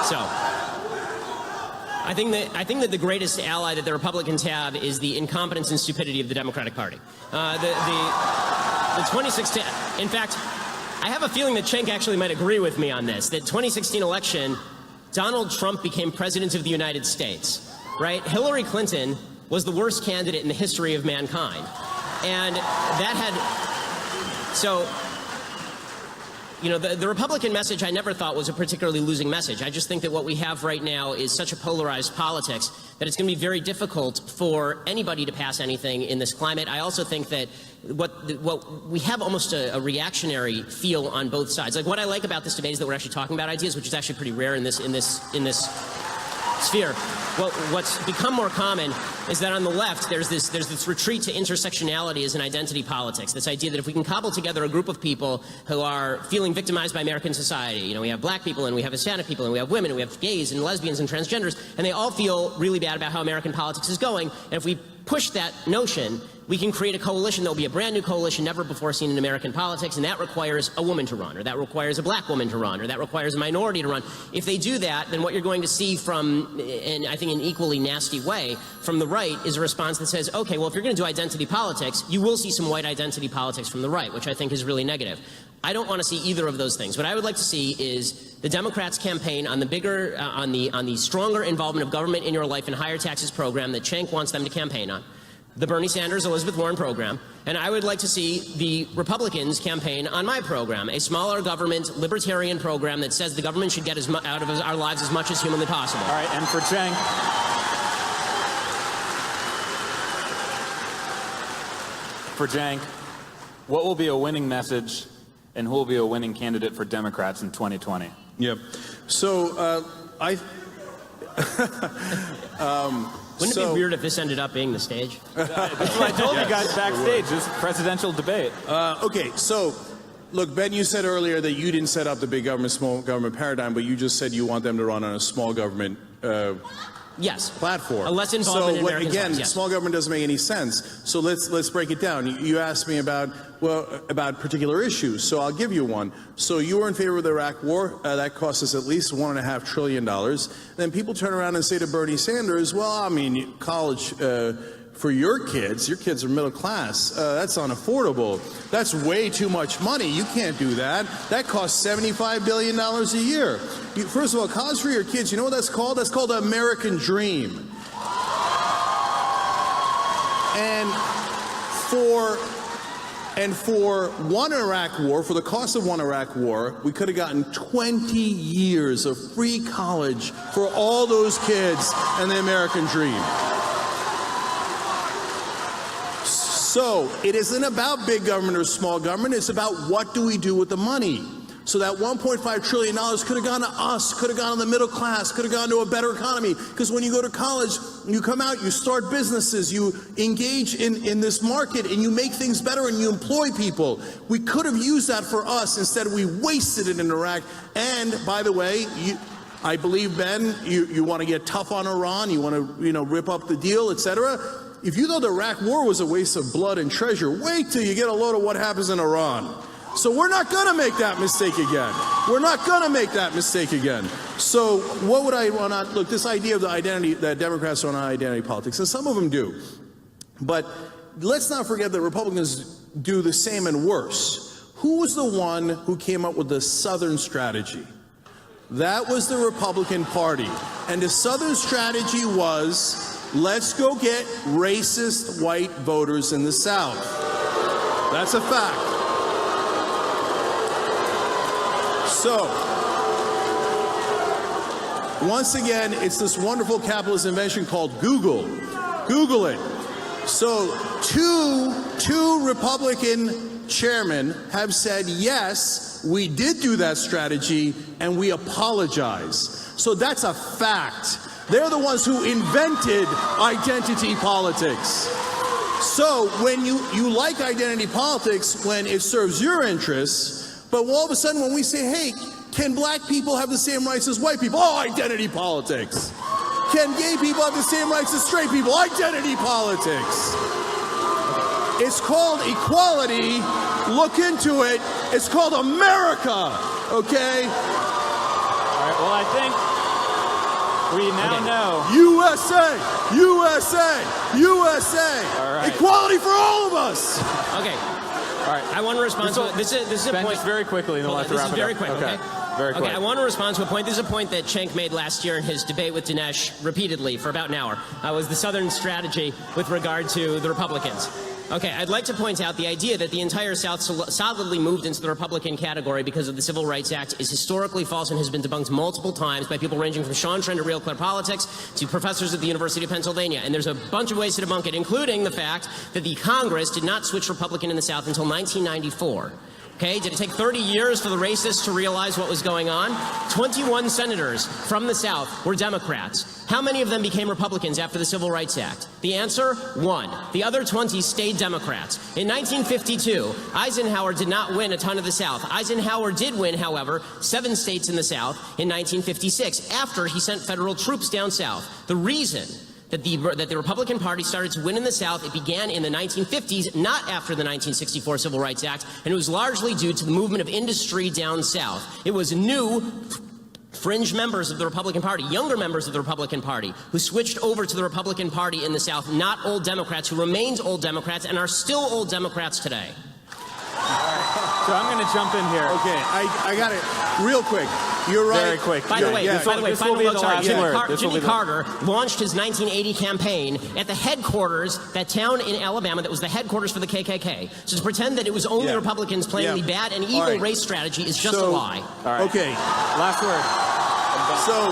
So, I think that the greatest ally that the Republicans have is the incompetence and stupidity of the Democratic Party. The 2016, in fact, I have a feeling that Cenk actually might agree with me on this, that 2016 election, Donald Trump became president of the United States, right? Hillary Clinton was the worst candidate in the history of mankind. And that had, so, you know, the Republican message I never thought was a particularly losing message. I just think that what we have right now is such a polarized politics that it's going to be very difficult for anybody to pass anything in this climate. I also think that what we have almost a reactionary feel on both sides. Like, what I like about this debate is that we're actually talking about ideas, which is actually pretty rare in this sphere. Well, what's become more common is that on the left, there's this retreat to intersectionality as an identity politics. This idea that if we can cobble together a group of people who are feeling victimized by American society, you know, we have black people and we have Hispanic people and we have women and we have gays and lesbians and transgenders, and they all feel really bad about how American politics is going. And if we push that notion, we can create a coalition that will be a brand new coalition never before seen in American politics, and that requires a woman to run, or that requires a black woman to run, or that requires a minority to run. If they do that, then what you're going to see from, and I think in an equally nasty way, from the right is a response that says, okay, well, if you're going to do identity politics, you will see some white identity politics from the right, which I think is really negative. I don't want to see either of those things. What I would like to see is the Democrats campaign on the bigger, on the stronger involvement of government in your life and higher taxes program that Cenk wants them to campaign on, the Bernie Sanders, Elizabeth Warren program, and I would like to see the Republicans campaign on my program, a smaller government, libertarian program that says the government should get out of our lives as much as humanly possible. All right, and for Cenk, what will be a winning message and who will be a winning candidate for Democrats in 2020? Yep. So Wouldn't it be weird if this ended up being the stage? That's what I told you guys backstage, this presidential debate. Okay, so, look, Ben, you said earlier that you didn't set up the big government, small government paradigm, but you just said you want them to run on a small government yes. platform. A less involvement in American again, lives, yes. small government doesn't make any sense. So let's break it down. You asked me about particular issues, so I'll give you one. So you were in favor of the Iraq War. That cost us at least $1.5 trillion. Then people turn around and say to Bernie Sanders, well, I mean, college for your kids are middle class. That's unaffordable. That's way too much money. You can't do that. That costs $75 billion a year. First of all, college for your kids, you know what that's called? That's called the American dream. And for one Iraq war, for the cost of one Iraq war, we could have gotten 20 years of free college for all those kids and the American dream. So it isn't about big government or small government. It's about what do we do with the money. So that $1.5 trillion could have gone to us, could have gone to the middle class, could have gone to a better economy. Because when you go to college, you come out, you start businesses, you engage in this market, and you make things better, and you employ people. We could have used that for us. Instead, we wasted it in Iraq. And, by the way, I believe, Ben, you want to get tough on Iran, you want to rip up the deal, etc. If you thought the Iraq war was a waste of blood and treasure, wait till you get a load of what happens in Iran. So we're not going to make that mistake again. We're not going to make that mistake again. So what would I want to look? This idea of the identity that Democrats don't have identity politics, and some of them do, but let's not forget that Republicans do the same and worse. Who was the one who came up with the Southern strategy? That was the Republican Party, and the Southern strategy was, let's go get racist white voters in the South. That's a fact. So, once again, it's this wonderful capitalist invention called Google. Google it. So, two Republican chairmen have said, yes, we did do that strategy, and we apologize. So that's a fact. They're the ones who invented identity politics. So when you like identity politics when it serves your interess, but all of a sudden when we say, hey, can black people have the same rights as white people? Oh, identity politics. Can gay people have the same rights as straight people? Identity politics. It's called equality. Look into it. It's called America, okay? All right, well, I think we now know. USA, USA, USA. All right. Equality for all of us. Okay. All right. I want to respond to this is a Ben, point. just very quickly, and then we'll have to This wrap is it very up. quick, okay? Very quick. Okay, I want to respond to a point. This is a point that Cenk made last year in his debate with Dinesh repeatedly for about an hour. Was the Southern strategy with regard to the Republicans. Okay, I'd like to point out the idea that the entire South solidly moved into the Republican category because of the Civil Rights Act is historically false and has been debunked multiple times by people ranging from Sean Trent to Real Clear Politics to professors at the University of Pennsylvania. And there's a bunch of ways to debunk it, including the fact that the Congress did not switch Republican in the South until 1994. Okay, did it take 30 years for the racists to realize what was going on? 21 senators from the South were Democrats. How many of them became Republicans after the Civil Rights Act? The answer, 1. The other 20 stayed Democrats. In 1952, Eisenhower did not win a ton of the South. Eisenhower did win, however, 7 states in the South in 1956, after he sent federal troops down south. The reason that the Republican Party started to win in the South, it began in the 1950s, not after the 1964 Civil Rights Act, and it was largely due to the movement of industry down south. It was new fringe members of the Republican Party, younger members of the Republican Party, who switched over to the Republican Party in the South, not old Democrats, who remained old Democrats and are still old Democrats today. So I'm going to jump in here. Okay, I got it real quick. You're right. Very quick. By the way, final vote, sorry, Jimmy Carter launched his 1980 campaign at the headquarters, that town in Alabama that was the headquarters for the KKK. So to pretend that it was only Republicans playing the bad and evil race strategy is just a lie. All right. Okay. Last word. So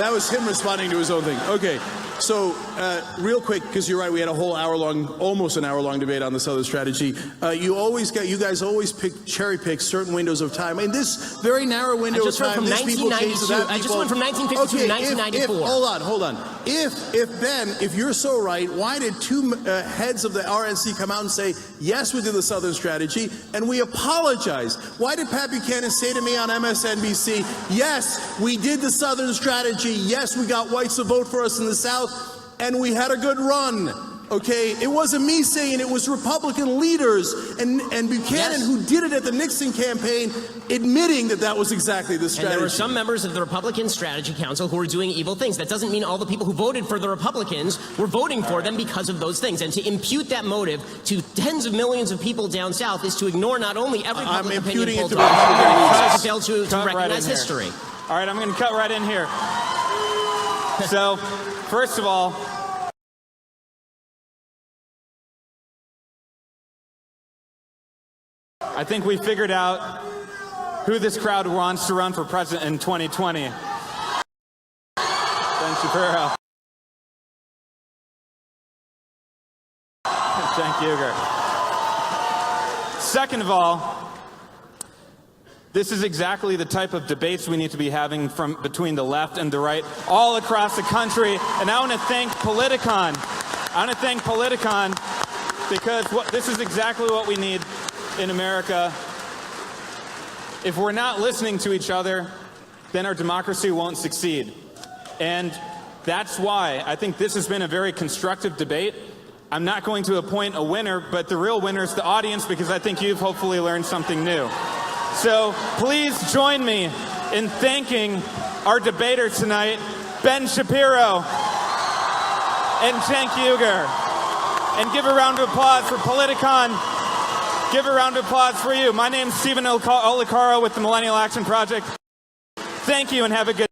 that was him responding to his own thing. Okay. So, real quick, because you're right, we had a whole hour-long, almost an hour-long debate on the Southern strategy. You guys always cherry-pick certain windows of time. In this very narrow window of time, this people change to that. I just went from 1952 to 1994. Hold on. If you're so right, why did two heads of the RNC come out and say, yes, we did the Southern strategy, and we apologize? Why did Pat Buchanan say to me on MSNBC, yes, we did the Southern strategy, yes, we got whites to vote for us in the South, and we had a good run, okay? It wasn't me saying it, was Republican leaders and Buchanan who did it at the Nixon campaign, admitting that that was exactly the strategy. And there were some members of the Republican Strategy Council who were doing evil things. That doesn't mean all the people who voted for the Republicans were voting for them because of those things. And to impute that motive to tens of millions of people down south is to ignore not only every public opinion poll, but also to fail to recognize history. All right, I'm going to cut right in here. So, first of all, I think we figured out who this crowd wants to run for president in 2020. Ben Shapiro. Cenk Uyur. Second of all, this is exactly the type of debates we need to be having between the left and the right all across the country. And I want to thank Politicon. Because this is exactly what we need in America. If we're not listening to each other, then our democracy won't succeed. And that's why I think this has been a very constructive debate. I'm not going to appoint a winner, but the real winner is the audience, because I think you've hopefully learned something new. So please join me in thanking our debaters tonight, Ben Shapiro and Cenk Uyur. And give a round of applause for Politicon. Give a round of applause for you. My name's Stephen Olicaro with the Millennial Action Project. Thank you and have a good